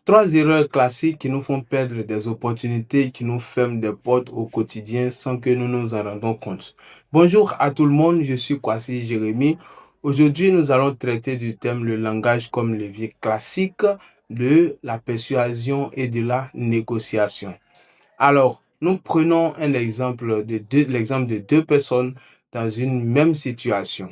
Trois erreurs classiques qui nous font perdre des opportunités, qui nous ferment des portes au quotidien sans que nous nous en rendons compte. Bonjour à tout le monde, je suis Kwasi Jérémy. Aujourd'hui, nous allons traiter du thème le langage comme levier classique de la persuasion et de la négociation. Alors, nous prenons l'exemple de deux personnes dans une même situation.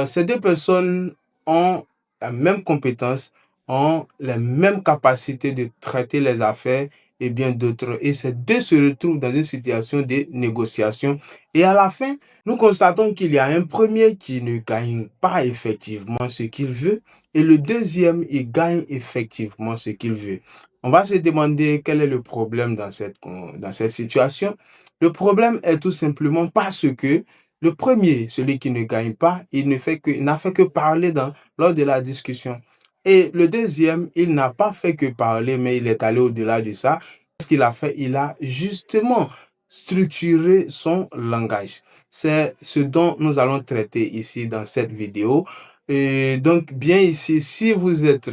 Ces deux personnes ont la même compétence, ont les mêmes capacités de traiter les affaires et bien d'autres. Et ces deux se retrouvent dans une situation de négociation. Et à la fin, nous constatons qu'il y a un premier qui ne gagne pas effectivement ce qu'il veut et le deuxième, il gagne effectivement ce qu'il veut. On va se demander quel est le problème dans cette situation. Le problème est tout simplement parce que le premier, celui qui ne gagne pas, il n'a fait que parler lors de la discussion. Et le deuxième, il n'a pas fait que parler, mais il est allé au-delà de ça. Ce qu'il a fait, il a justement structuré son langage. C'est ce dont nous allons traiter ici dans cette vidéo. Et donc, bien ici, si vous êtes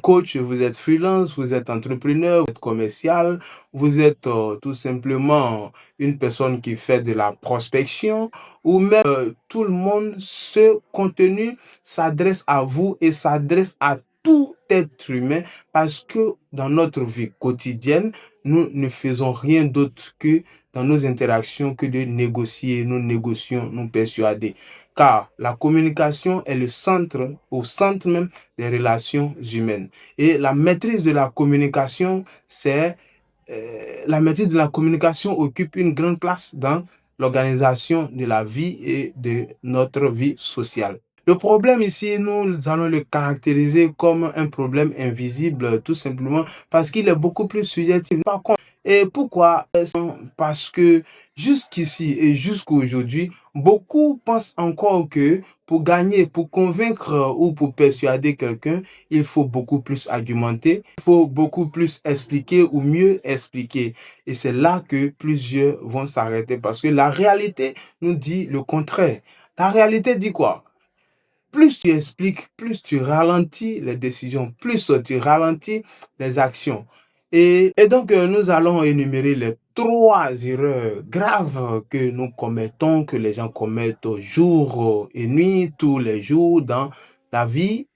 coach, vous êtes freelance, vous êtes entrepreneur, vous êtes commercial, vous êtes tout simplement une personne qui fait de la prospection ou même tout le monde, ce contenu s'adresse à vous et s'adresse à tout être humain parce que dans notre vie quotidienne, nous ne faisons rien d'autre que dans nos interactions que de négocier, nous négocions, nous persuader. Car la communication est au centre même des relations humaines. Et la maîtrise de la communication, la maîtrise de la communication occupe une grande place dans l'organisation de la vie et de notre vie sociale. Le problème ici, nous allons le caractériser comme un problème invisible, tout simplement parce qu'il est beaucoup plus subjectif. Par contre, et pourquoi? Parce que jusqu'ici et jusqu'aujourd'hui, beaucoup pensent encore que pour gagner, pour convaincre ou pour persuader quelqu'un, il faut beaucoup plus argumenter, il faut beaucoup plus expliquer ou mieux expliquer. Et c'est là que plusieurs vont s'arrêter parce que la réalité nous dit le contraire. La réalité dit quoi? Plus tu expliques, plus tu ralentis les décisions, plus tu ralentis les actions. Et donc, nous allons énumérer les trois erreurs graves que nous commettons, que les gens commettent jour et nuit, tous les jours dans la vie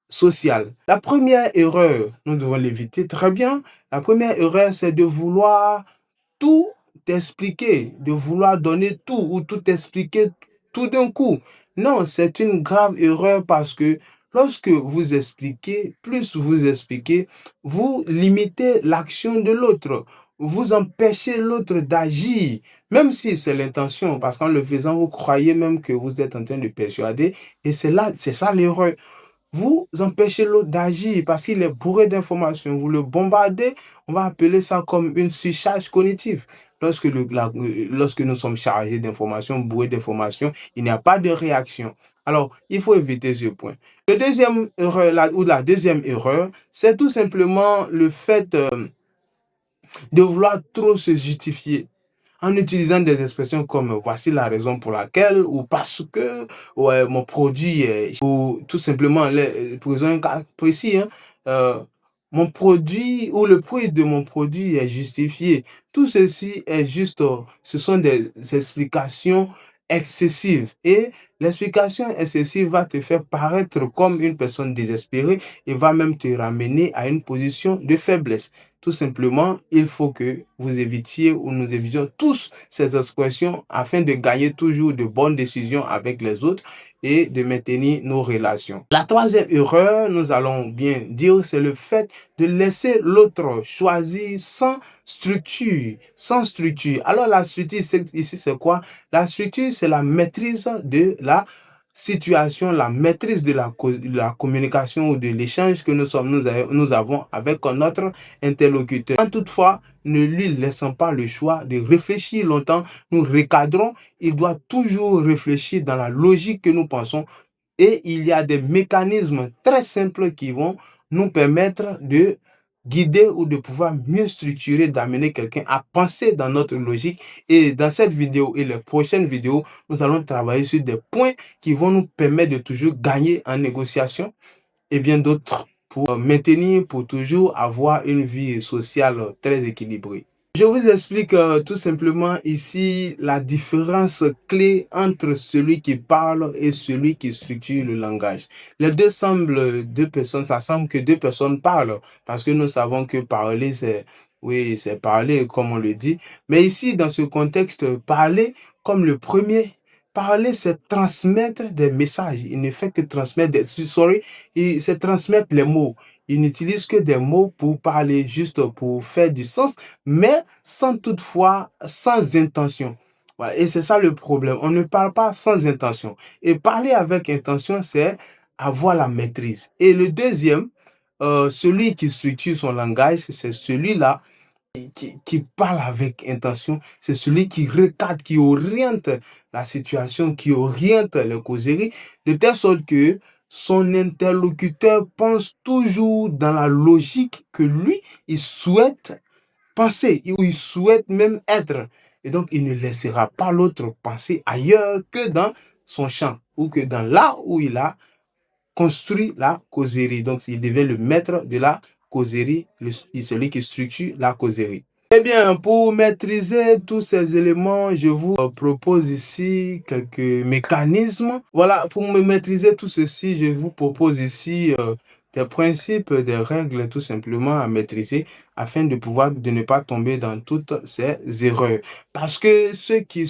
sociale. La première erreur, nous devons l'éviter très bien. La première erreur, c'est de vouloir tout expliquer, de vouloir donner tout ou tout expliquer tout d'un coup. Non, c'est une grave erreur parce que lorsque vous expliquez, plus vous expliquez, vous limitez l'action de l'autre. Vous empêchez l'autre d'agir, même si c'est l'intention, parce qu'en le faisant, vous croyez même que vous êtes en train de persuader, et c'est ça l'erreur. Vous empêchez l'autre d'agir parce qu'il est bourré d'informations. Vous le bombardez, on va appeler ça comme une surcharge cognitive. Lorsque nous sommes chargés d'informations, bourrés d'informations, il n'y a pas de réaction. Alors, il faut éviter ce point. La deuxième erreur, c'est tout simplement le fait de vouloir trop se justifier en utilisant des expressions comme voici la raison pour laquelle ou parce que ouais, mon produit est ou tout simplement pour un cas précis mon produit ou le prix de mon produit est justifié. Tout ceci est juste, ce sont des explications excessives et l'explication excessive va te faire paraître comme une personne désespérée et va même te ramener à une position de faiblesse. Tout simplement, il faut que vous évitiez ou nous évitions tous ces expressions afin de gagner toujours de bonnes décisions avec les autres et de maintenir nos relations. La troisième erreur, nous allons bien dire, c'est le fait de laisser l'autre choisir sans structure, sans structure. Alors la structure ici, c'est quoi? La structure, c'est la maîtrise de la situation, la maîtrise de la communication ou de l'échange que nous avons avec notre interlocuteur. Toutefois, ne lui laissons pas le choix de réfléchir longtemps, nous recadrons, il doit toujours réfléchir dans la logique que nous pensons et il y a des mécanismes très simples qui vont nous permettre de guider ou de pouvoir mieux structurer, d'amener quelqu'un à penser dans notre logique. Et dans cette vidéo et les prochaines vidéos, nous allons travailler sur des points qui vont nous permettre de toujours gagner en négociation et bien d'autres. pour maintenir, pour toujours avoir une vie sociale très équilibrée. Je vous explique tout simplement ici la différence clé entre celui qui parle et celui qui structure le langage. Les deux semblent deux personnes, ça semble que deux personnes parlent, parce que nous savons que parler, c'est, oui, c'est parler, comme on le dit. Mais ici, dans ce contexte, parler, comme le premier, parler, c'est transmettre des messages. Il ne fait que transmettre c'est transmettre les mots. Il n'utilise que des mots pour parler, juste pour faire du sens, mais sans toutefois, sans intention. Voilà. Et c'est ça le problème. On ne parle pas sans intention. Et parler avec intention, c'est avoir la maîtrise. Et le deuxième, celui qui structure son langage, c'est celui-là qui parle avec intention, c'est celui qui recadre, qui oriente la situation, qui oriente les causeries, de telle sorte que son interlocuteur pense toujours dans la logique que lui, il souhaite penser, ou il souhaite même être. Et donc, il ne laissera pas l'autre penser ailleurs que dans son champ, ou que dans là où il a construit la causerie. Donc, il devient le maître de la causerie, celui qui structure la causerie. Eh bien, pour maîtriser tous ces éléments, je vous propose ici quelques mécanismes. Voilà, pour me maîtriser tout ceci, je vous propose ici des principes, des règles tout simplement à maîtriser afin de ne pas tomber dans toutes ces erreurs. Parce que ceux qui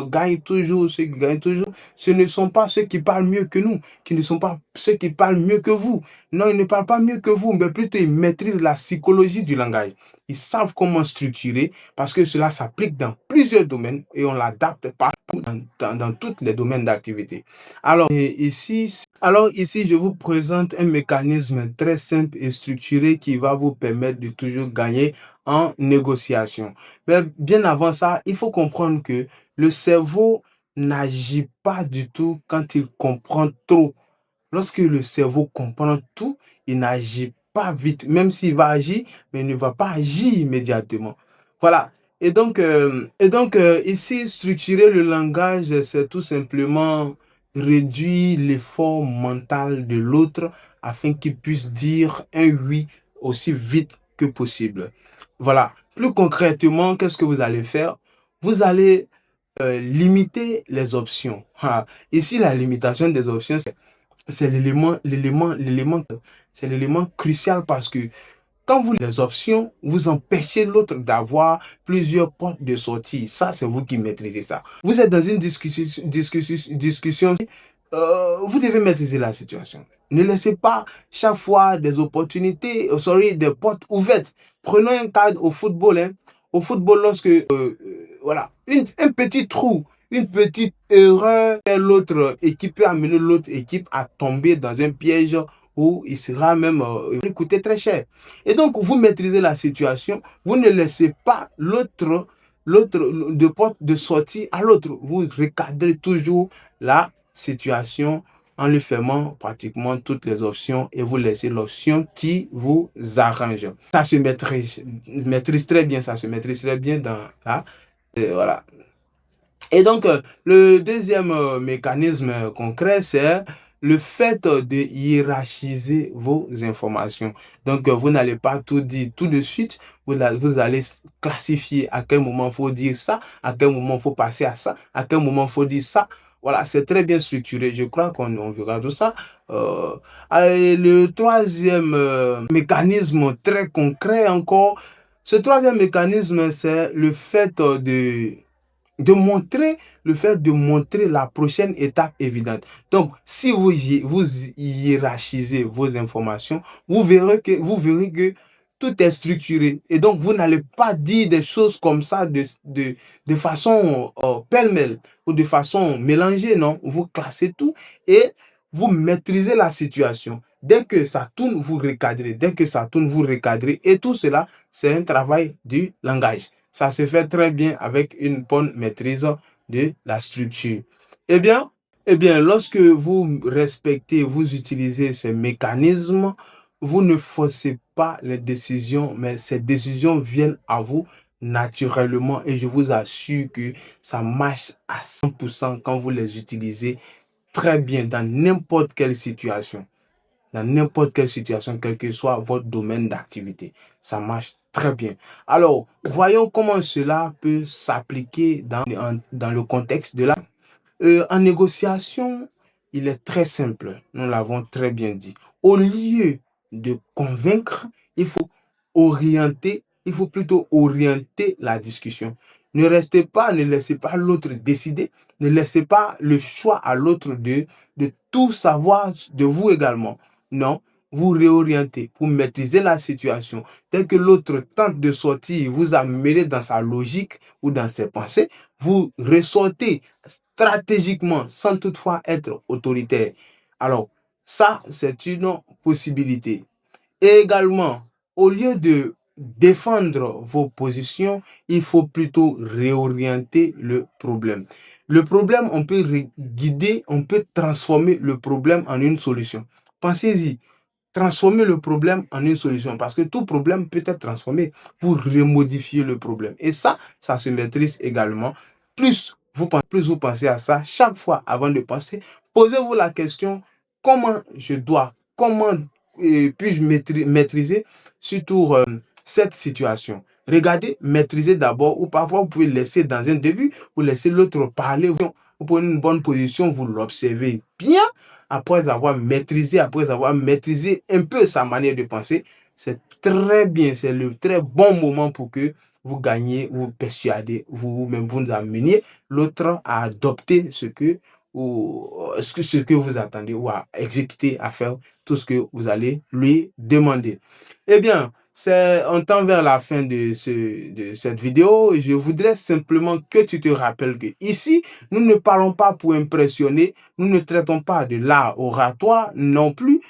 gagnent toujours, ce ne sont pas ceux qui parlent mieux que nous, qui ne sont pas ceux qui parlent mieux que vous. Non, ils ne parlent pas mieux que vous, mais plutôt ils maîtrisent la psychologie du langage. Ils savent comment structurer parce que cela s'applique dans plusieurs domaines et on l'adapte dans tous les domaines d'activité. Alors ici, je vous présente un mécanisme très simple et structuré qui va vous permettre de toujours gagner en négociation. Mais bien avant ça, il faut comprendre que le cerveau n'agit pas du tout quand il comprend trop. Lorsque le cerveau comprend tout, il n'agit pas vite, même s'il va agir, mais il ne va pas agir immédiatement. Voilà. Et donc, ici, structurer le langage, c'est tout simplement réduire l'effort mental de l'autre afin qu'il puisse dire un oui aussi vite que possible. Voilà. Plus concrètement, qu'est-ce que vous allez faire? Vous allez limiter les options. Ah, ici, la limitation des options, c'est c'est l'élément crucial parce que quand vous les options, vous empêchez l'autre d'avoir plusieurs portes de sortie. Ça, c'est vous qui maîtrisez ça. Vous êtes dans une discussion, vous devez maîtriser la situation. Ne laissez pas chaque fois des opportunités, des portes ouvertes. Prenons un cadre au football. Hein. Au football, lorsque, voilà, un petit trou, une petite erreur, l'autre équipe peut amener l'autre équipe à tomber dans un piège où il sera même lui coûter très cher. Et donc, vous maîtrisez la situation, vous ne laissez pas l'autre de porte de sortie à l'autre. Vous recadrez toujours la situation en lui fermant pratiquement toutes les options et vous laissez l'option qui vous arrange. Ça se maîtrise très bien, ça se maîtrise très bien dans là. Voilà. Et donc, le deuxième mécanisme concret, c'est le fait de hiérarchiser vos informations. Donc, vous n'allez pas tout dire tout de suite. Vous allez classifier à quel moment il faut dire ça, à quel moment il faut passer à ça, à quel moment il faut dire ça. Voilà, c'est très bien structuré. Je crois qu'on verra tout ça. Et le troisième mécanisme très concret encore, ce troisième mécanisme, c'est le fait de montrer la prochaine étape évidente. Donc, si vous hiérarchisez vos informations, vous verrez que tout est structuré. Et donc, vous n'allez pas dire des choses comme ça de façon pêle-mêle ou de façon mélangée, non. Vous classez tout et vous maîtrisez la situation. Dès que ça tourne, vous recadrez. Dès que ça tourne, vous recadrez. Et tout cela, c'est un travail du langage. Ça se fait très bien avec une bonne maîtrise de la structure. Eh bien, lorsque vous respectez, vous utilisez ces mécanismes, vous ne forcez pas les décisions, mais ces décisions viennent à vous naturellement et je vous assure que ça marche à 100% quand vous les utilisez très bien dans n'importe quelle situation. dans n'importe quelle situation, quel que soit votre domaine d'activité. Ça marche très bien. Alors, voyons comment cela peut s'appliquer dans le contexte de la... En négociation, il est très simple. Nous l'avons très bien dit. Au lieu de convaincre, il faut orienter, il faut plutôt orienter la discussion. Ne laissez pas l'autre décider. Ne laissez pas le choix à l'autre de tout savoir de vous également. Non, vous réorientez pour maîtriser la situation. Dès que l'autre tente de sortir, vous amenez dans sa logique ou dans ses pensées, vous ressortez stratégiquement sans toutefois être autoritaire. Alors, ça, c'est une possibilité. Et également, au lieu de défendre vos positions, il faut plutôt réorienter le problème. Le problème, on peut guider, on peut transformer le problème en une solution. Pensez-y, transformer le problème en une solution parce que tout problème peut être transformé. Vous remodifiez le problème. Et ça se maîtrise également. Plus vous pensez à ça, chaque fois avant de penser, posez-vous la question, comment puis-je maîtriser surtout cette situation. Regardez, maîtriser d'abord ou parfois vous pouvez laisser dans un début, vous laissez l'autre parler, vous prenez une bonne position, vous l'observez bien après avoir maîtrisé un peu sa manière de penser. C'est très bien, c'est le très bon moment pour que vous gagnez, vous persuadez, vous-même vous ameniez l'autre à adopter ce que vous attendez ou à exécuter, à faire tout ce que vous allez lui demander. Eh bien, on tend vers la fin de cette vidéo. Je voudrais simplement que tu te rappelles que ici, nous ne parlons pas pour impressionner, nous ne traitons pas de l'art oratoire non plus,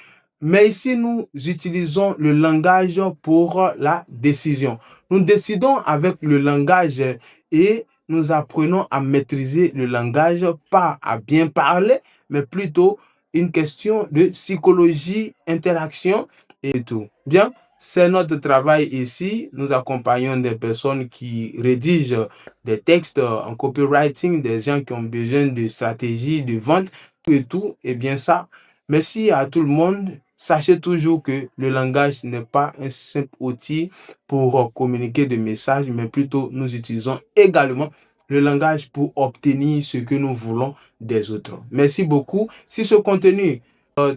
mais ici, nous utilisons le langage pour la décision. Nous décidons avec le langage et nous apprenons à maîtriser le langage, pas à bien parler, mais plutôt une question de psychologie, interaction et tout. Bien, c'est notre travail ici. Nous accompagnons des personnes qui rédigent des textes en copywriting, des gens qui ont besoin de stratégie, de vente, tout et tout. Et bien ça, merci à tout le monde. Sachez toujours que le langage n'est pas un simple outil pour communiquer des messages, mais plutôt nous utilisons également le langage pour obtenir ce que nous voulons des autres. Merci beaucoup. Si ce contenu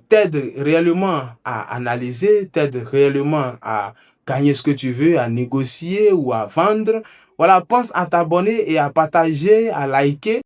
t'aide réellement à analyser, t'aide réellement à gagner ce que tu veux, à négocier ou à vendre, voilà, pense à t'abonner et à partager, à liker.